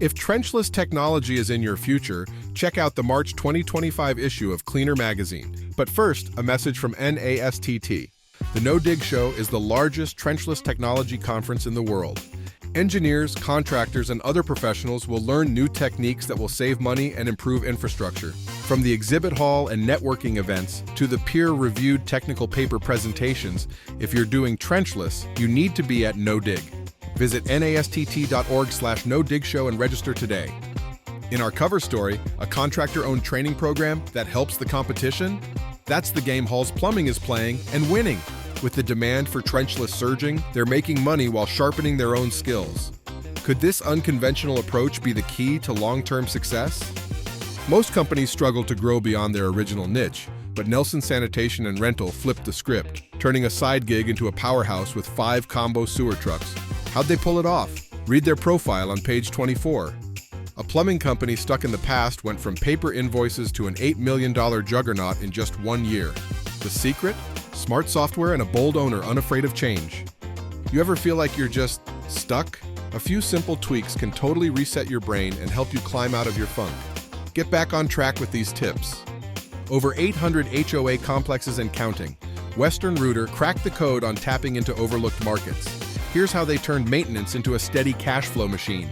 If trenchless technology is in your future, check out the March 2025 issue of Cleaner Magazine. But first, a message from NASTT. The No Dig Show is the largest trenchless technology conference in the world. Engineers, contractors, and other professionals will learn new techniques that will save money and improve infrastructure. From the exhibit hall and networking events to the peer-reviewed technical paper presentations, if you're doing trenchless, you need to be at No Dig. Visit nastt.org/no-dig-show and register today. In our cover story, a contractor-owned training program that helps the competition? That's the game Hall's Plumbing is playing and winning. With the demand for trenchless surging, they're making money while sharpening their own skills. Could this unconventional approach be the key to long-term success? Most companies struggle to grow beyond their original niche, but Nelson Sanitation and Rental flipped the script, turning a side gig into a powerhouse with 5 combo sewer trucks. How'd they pull it off? Read their profile on page 24. A plumbing company stuck in the past went from paper invoices to an $8 million juggernaut in just 1 year. The secret? Smart software and a bold owner unafraid of change. You ever feel like you're just stuck? A few simple tweaks can totally reset your brain and help you climb out of your funk. Get back on track with these tips. Over 800 HOA complexes and counting, Western Router cracked the code on tapping into overlooked markets. Here's how they turned maintenance into a steady cash flow machine.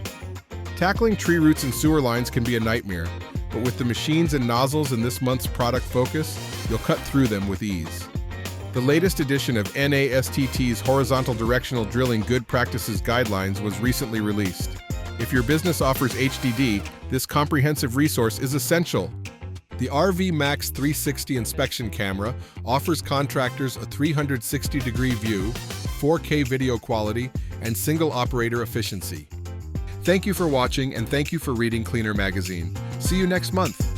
Tackling tree roots and sewer lines can be a nightmare, but with the machines and nozzles in this month's product focus, you'll cut through them with ease. The latest edition of NASTT's Horizontal Directional Drilling Good Practices Guidelines was recently released. If your business offers HDD, this comprehensive resource is essential. The RV Max 360 inspection camera offers contractors a 360-degree view, 4K video quality, and single operator efficiency. Thank you for watching, and thank you for reading Cleaner Magazine. See you next month.